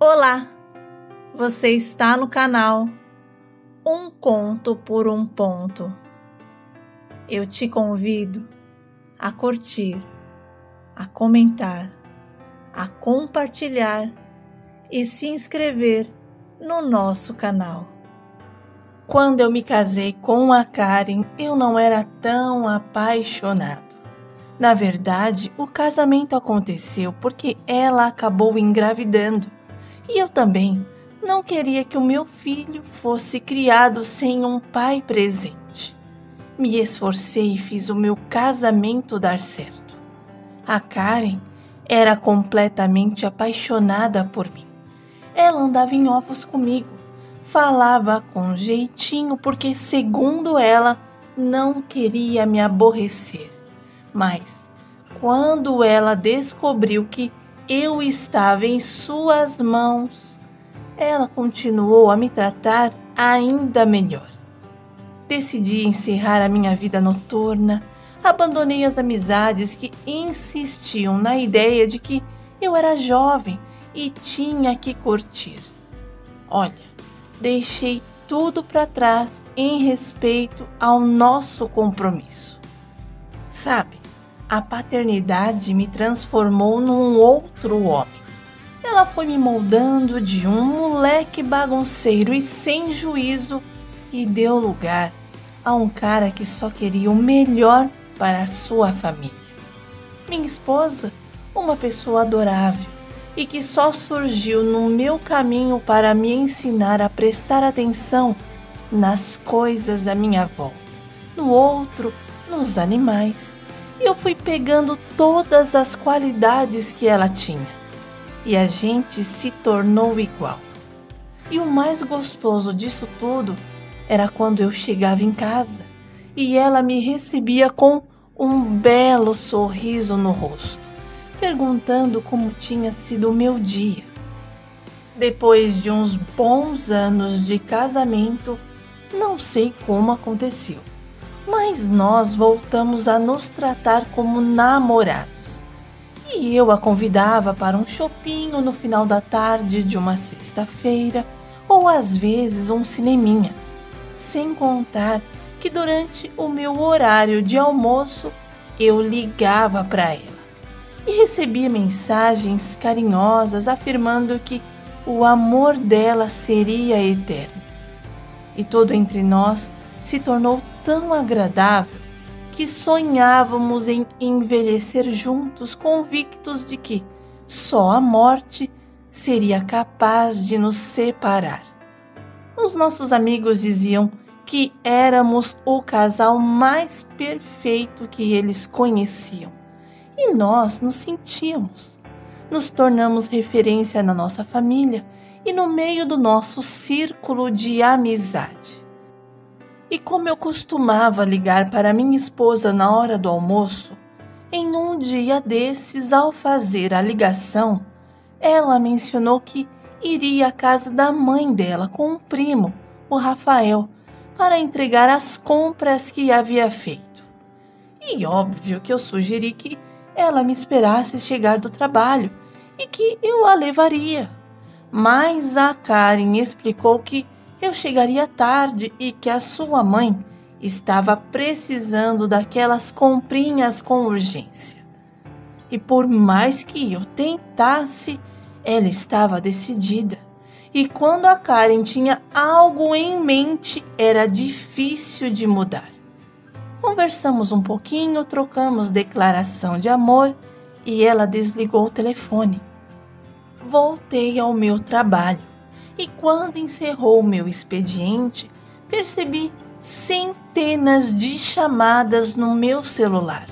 Olá, você está no canal Um Conto por um Ponto. Eu te convido a curtir, a comentar, a compartilhar e se inscrever no nosso canal. Quando eu me casei com a Karen, eu não era tão apaixonado. Na verdade, o casamento aconteceu porque ela acabou engravidando. E eu também não queria que o meu filho fosse criado sem um pai presente. Me esforcei e fiz o meu casamento dar certo. A Karen era completamente apaixonada por mim. Ela andava em ovos comigo, falava com jeitinho porque, segundo ela, não queria me aborrecer. Mas, quando ela descobriu que eu estava em suas mãos, ela continuou a me tratar ainda melhor. Decidi encerrar a minha vida noturna, abandonei as amizades que insistiam na ideia de que eu era jovem e tinha que curtir. Olha, deixei tudo para trás em respeito ao nosso compromisso. Sabe? A paternidade me transformou num outro homem. Ela foi me moldando de um moleque bagunceiro e sem juízo e deu lugar a um cara que só queria o melhor para a sua família. Minha esposa, uma pessoa adorável e que só surgiu no meu caminho para me ensinar a prestar atenção nas coisas à minha volta, no outro, nos animais. E eu fui pegando todas as qualidades que ela tinha. E a gente se tornou igual. E o mais gostoso disso tudo era quando eu chegava em casa e ela me recebia com um belo sorriso no rosto, perguntando como tinha sido o meu dia. Depois de uns bons anos de casamento, não sei como aconteceu, mas nós voltamos a nos tratar como namorados. E eu a convidava para um chopinho no final da tarde de uma sexta-feira, ou às vezes um cineminha. Sem contar que durante o meu horário de almoço, eu ligava para ela e recebia mensagens carinhosas afirmando que o amor dela seria eterno. E tudo entre nós se tornou tão agradável que sonhávamos em envelhecer juntos, convictos de que só a morte seria capaz de nos separar. Os nossos amigos diziam que éramos o casal mais perfeito que eles conheciam. E nós nos sentíamos. Nos tornamos referência na nossa família e no meio do nosso círculo de amizade. E como eu costumava ligar para minha esposa na hora do almoço, em um dia desses, ao fazer a ligação, ela mencionou que iria à casa da mãe dela com um primo, o Rafael, para entregar as compras que havia feito. E óbvio que eu sugeri que ela me esperasse chegar do trabalho e que eu a levaria. Mas a Karen explicou que eu chegaria tarde e que a sua mãe estava precisando daquelas comprinhas com urgência. E por mais que eu tentasse, ela estava decidida. E quando a Karen tinha algo em mente, era difícil de mudar. Conversamos um pouquinho, trocamos declaração de amor e ela desligou o telefone. Voltei ao meu trabalho. E quando encerrou o meu expediente, percebi centenas de chamadas no meu celular,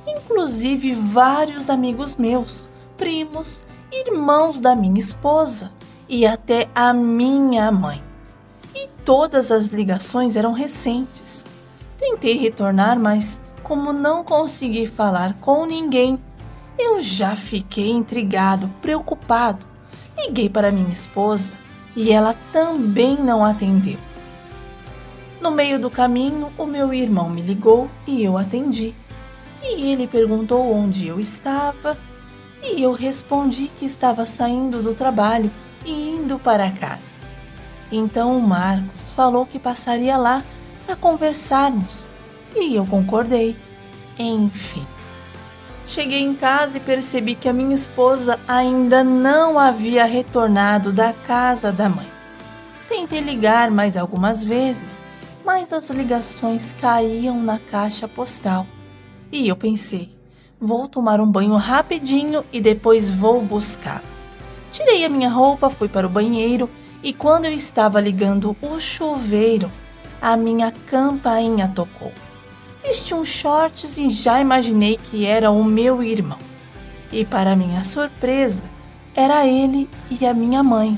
inclusive vários amigos meus, primos, irmãos da minha esposa e até a minha mãe. E todas as ligações eram recentes. Tentei retornar, mas como não consegui falar com ninguém, eu já fiquei intrigado, preocupado. Liguei para minha esposa e ela também não atendeu. No meio do caminho, o meu irmão me ligou e eu atendi. E ele perguntou onde eu estava e eu respondi que estava saindo do trabalho indo para casa. Então o Marcos falou que passaria lá para conversarmos e eu concordei. Enfim, cheguei em casa e percebi que a minha esposa ainda não havia retornado da casa da mãe. Tentei ligar mais algumas vezes, mas as ligações caíam na caixa postal. E eu pensei, vou tomar um banho rapidinho e depois vou buscá-la. Tirei a minha roupa, fui para o banheiro e quando eu estava ligando o chuveiro, a minha campainha tocou. Vesti uns shorts e já imaginei que era o meu irmão. E para minha surpresa, era ele e a minha mãe.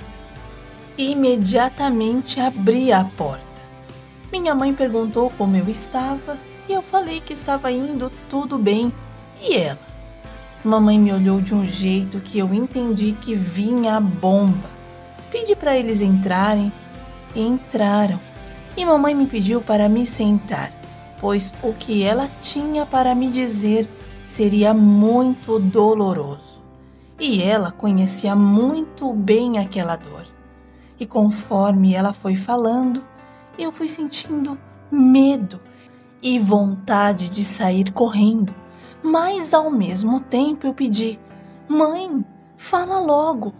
Imediatamente abri a porta. Minha mãe perguntou como eu estava e eu falei que estava indo tudo bem. E ela? Mamãe me olhou de um jeito que eu entendi que vinha a bomba. Pedi para eles entrarem. Entraram. E mamãe me pediu para me sentar, pois o que ela tinha para me dizer seria muito doloroso. E ela conhecia muito bem aquela dor. E conforme ela foi falando, eu fui sentindo medo e vontade de sair correndo. Mas ao mesmo tempo eu pedi, mãe, fala logo.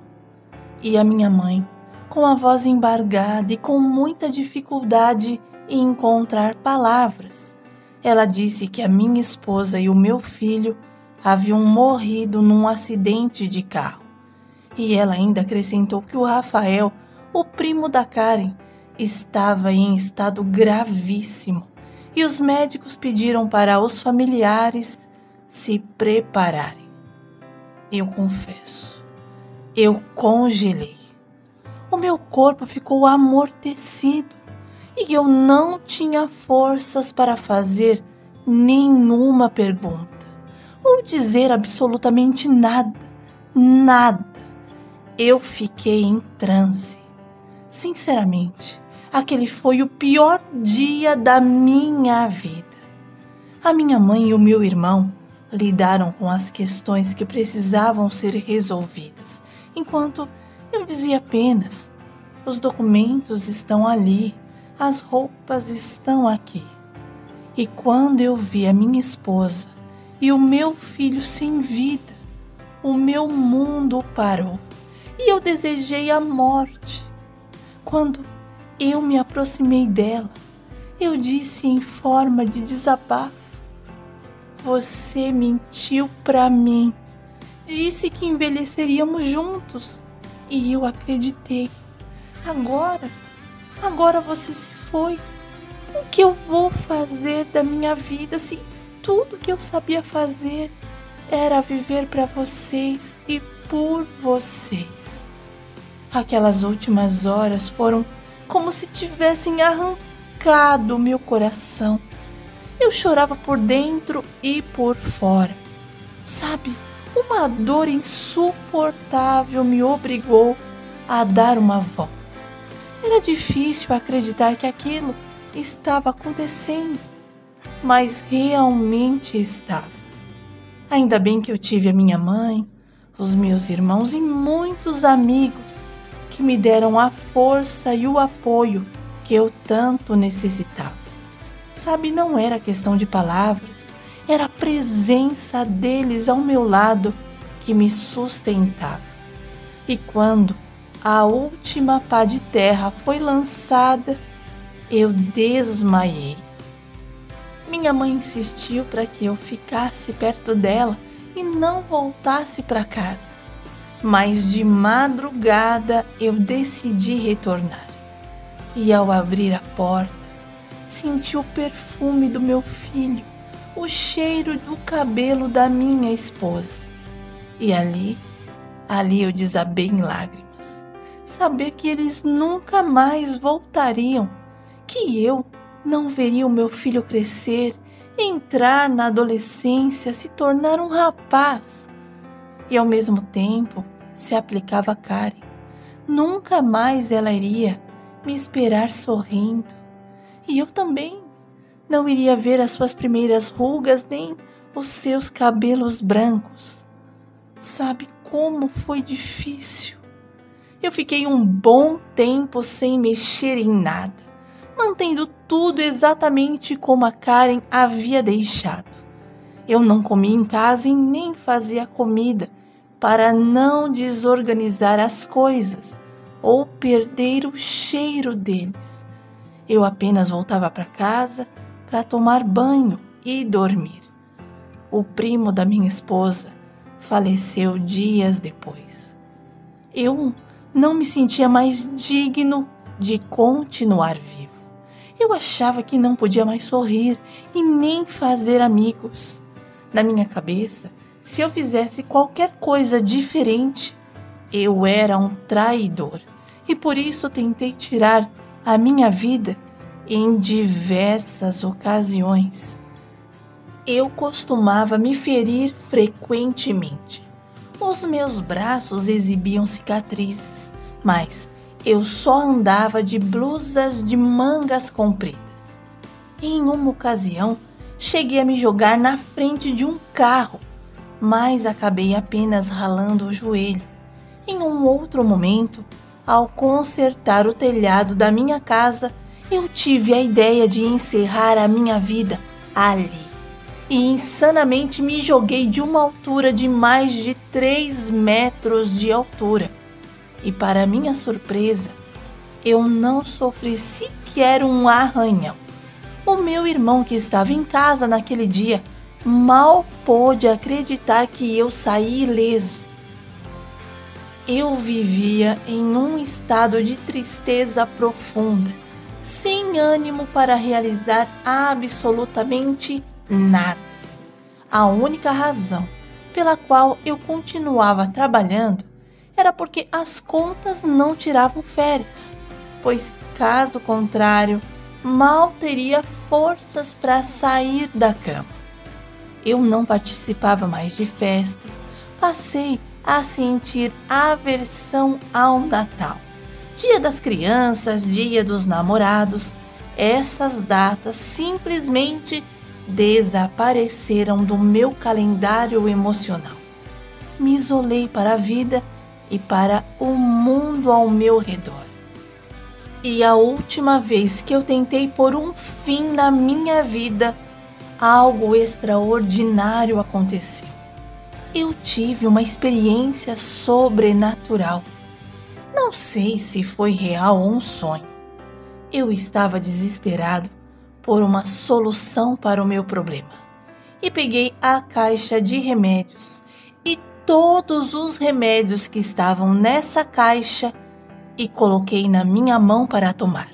E a minha mãe, com a voz embargada e com muita dificuldade em encontrar palavras, ela disse que a minha esposa e o meu filho haviam morrido num acidente de carro. E ela ainda acrescentou que o Rafael, o primo da Karen, estava em estado gravíssimo e os médicos pediram para os familiares se prepararem. Eu confesso, eu congelei. O meu corpo ficou amortecido e eu não tinha forças para fazer nenhuma pergunta ou dizer absolutamente nada, nada. Eu fiquei em transe. Sinceramente, aquele foi o pior dia da minha vida. A minha mãe e o meu irmão lidaram com as questões que precisavam ser resolvidas, enquanto eu dizia apenas, os documentos estão ali, as roupas estão aqui. E quando eu vi a minha esposa e o meu filho sem vida, o meu mundo parou e eu desejei a morte. Quando eu me aproximei dela, eu disse em forma de desabafo, você mentiu para mim, disse que envelheceríamos juntos e eu acreditei. Agora você se foi. O que eu vou fazer da minha vida se tudo que eu sabia fazer era viver para vocês e por vocês? Aquelas últimas horas foram como se tivessem arrancado meu coração. Eu chorava por dentro e por fora. Sabe, uma dor insuportável me obrigou a dar uma volta. Era difícil acreditar que aquilo estava acontecendo, mas realmente estava. Ainda bem que eu tive a minha mãe, os meus irmãos e muitos amigos que me deram a força e o apoio que eu tanto necessitava. Sabe, não era questão de palavras, era a presença deles ao meu lado que me sustentava. E quando a última pá de terra foi lançada, eu desmaiei. Minha mãe insistiu para que eu ficasse perto dela e não voltasse para casa. Mas de madrugada eu decidi retornar. E ao abrir a porta, senti o perfume do meu filho, o cheiro do cabelo da minha esposa. E ali eu desabei em lágrimas. Saber que eles nunca mais voltariam, que eu não veria o meu filho crescer, entrar na adolescência, se tornar um rapaz. E ao mesmo tempo se aplicava a Karen. Nunca mais ela iria me esperar sorrindo. E eu também não iria ver as suas primeiras rugas nem os seus cabelos brancos. Sabe como foi difícil? Eu fiquei um bom tempo sem mexer em nada, mantendo tudo exatamente como a Karen havia deixado. Eu não comia em casa e nem fazia comida para não desorganizar as coisas ou perder o cheiro deles. Eu apenas voltava para casa para tomar banho e dormir. O primo da minha esposa faleceu dias depois. Eu não me sentia mais digno de continuar vivo. Eu achava que não podia mais sorrir e nem fazer amigos. Na minha cabeça, se eu fizesse qualquer coisa diferente, eu era um traidor e por isso tentei tirar a minha vida em diversas ocasiões. Eu costumava me ferir frequentemente. Os meus braços exibiam cicatrizes, mas eu só andava de blusas de mangas compridas. Em uma ocasião, cheguei a me jogar na frente de um carro, mas acabei apenas ralando o joelho. Em um outro momento, ao consertar o telhado da minha casa, eu tive a ideia de encerrar a minha vida ali. E insanamente me joguei de uma altura de mais de 3 metros de altura. E para minha surpresa, eu não sofri sequer um arranhão. O meu irmão, que estava em casa naquele dia, mal pôde acreditar que eu saí ileso. Eu vivia em um estado de tristeza profunda, sem ânimo para realizar absolutamente nada. A única razão pela qual eu continuava trabalhando era porque as contas não tiravam férias, pois, caso contrário, mal teria forças para sair da cama. Eu não participava mais de festas, passei a sentir aversão ao Natal. Dia das Crianças, Dia dos Namorados, essas datas simplesmente desapareceram do meu calendário emocional. Me isolei para a vida e para o mundo ao meu redor. E a última vez que eu tentei pôr um fim na minha vida, algo extraordinário aconteceu. Eu tive uma experiência sobrenatural. Não sei se foi real ou um sonho. Eu estava desesperado por uma solução para o meu problema e peguei a caixa de remédios e todos os remédios que estavam nessa caixa e coloquei na minha mão para tomar.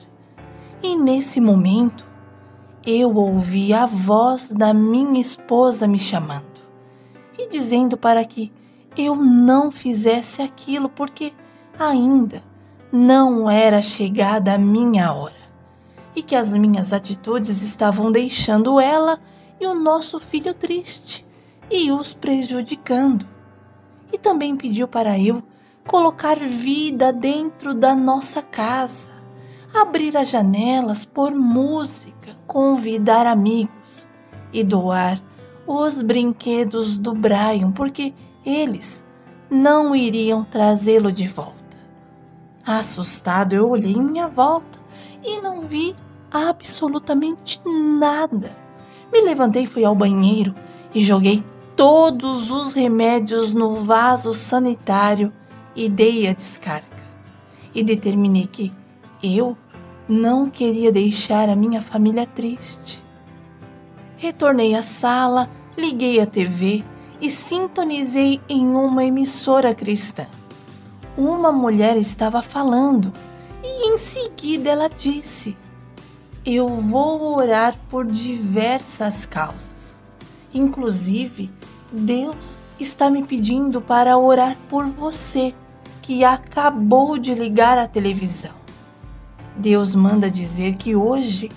E nesse momento, eu ouvi a voz da minha esposa me chamando e dizendo para que eu não fizesse aquilo porque ainda não era chegada a minha hora e que as minhas atitudes estavam deixando ela e o nosso filho triste e os prejudicando. E também pediu para eu colocar vida dentro da nossa casa, abrir as janelas, pôr música, convidar amigos e doar os brinquedos do Brian, porque eles não iriam trazê-lo de volta. Assustado, eu olhei em minha volta e não vi absolutamente nada. Me levantei, fui ao banheiro e joguei todos os remédios no vaso sanitário e dei a descarga. E determinei que eu não queria deixar a minha família triste. Retornei à sala, liguei a TV e sintonizei em uma emissora cristã. Uma mulher estava falando e em seguida ela disse: "Eu vou orar por diversas causas. Inclusive, Deus está me pedindo para orar por você, que acabou de ligar a televisão. Deus manda dizer que hoje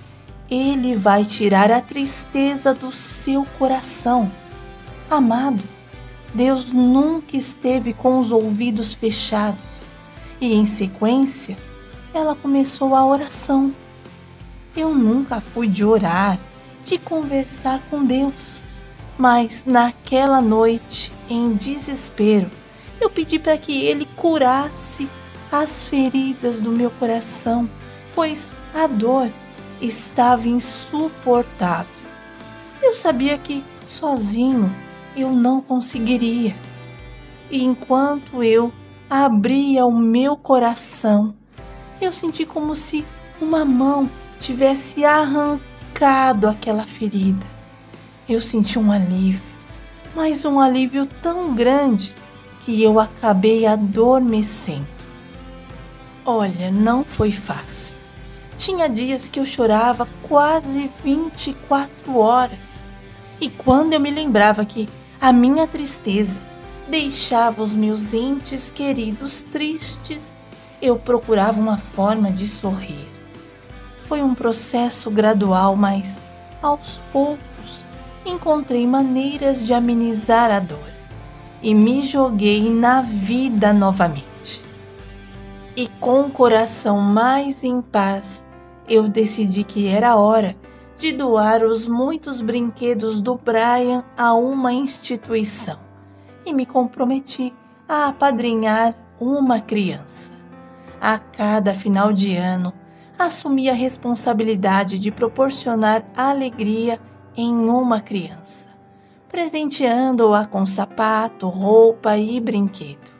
Ele vai tirar a tristeza do seu coração. Amado, Deus nunca esteve com os ouvidos fechados." E em sequência, ela começou a oração. Eu nunca fui de orar, de conversar com Deus. Mas naquela noite, em desespero, eu pedi para que Ele curasse as feridas do meu coração, pois a dor estava insuportável. Eu sabia que sozinho eu não conseguiria. E enquanto eu abria o meu coração, eu senti como se uma mão tivesse arrancado aquela ferida. Eu senti um alívio, mas um alívio tão grande que eu acabei adormecendo. Olha, não foi fácil. Tinha dias que eu chorava quase 24 horas. E quando eu me lembrava que a minha tristeza deixava os meus entes queridos tristes, eu procurava uma forma de sorrir. Foi um processo gradual, mas aos poucos encontrei maneiras de amenizar a dor e me joguei na vida novamente. E com o coração mais em paz, eu decidi que era hora de doar os muitos brinquedos do Brian a uma instituição e me comprometi a apadrinhar uma criança. A cada final de ano, assumi a responsabilidade de proporcionar alegria em uma criança, presenteando-a com sapato, roupa e brinquedo.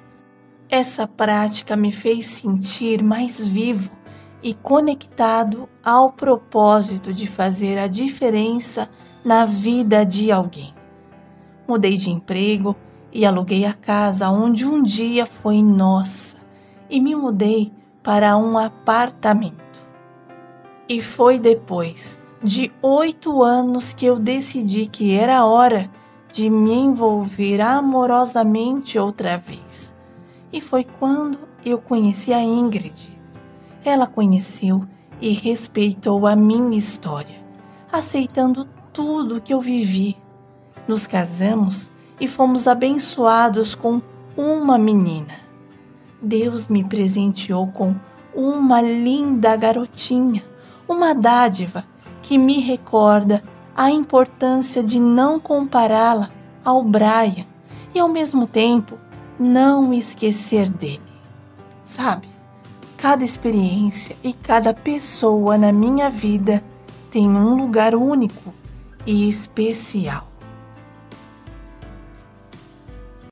Essa prática me fez sentir mais vivo e conectado ao propósito de fazer a diferença na vida de alguém. Mudei de emprego e aluguei a casa onde um dia foi nossa e me mudei para um apartamento. E foi depois de 8 anos que eu decidi que era hora de me envolver amorosamente outra vez. E foi quando eu conheci a Ingrid. Ela conheceu e respeitou a minha história, aceitando tudo que eu vivi. Nos casamos e fomos abençoados com uma menina. Deus me presenteou com uma linda garotinha, uma dádiva que me recorda a importância de não compará-la ao Brian e, ao mesmo tempo, não esquecer dele. Sabe, cada experiência e cada pessoa na minha vida tem um lugar único e especial.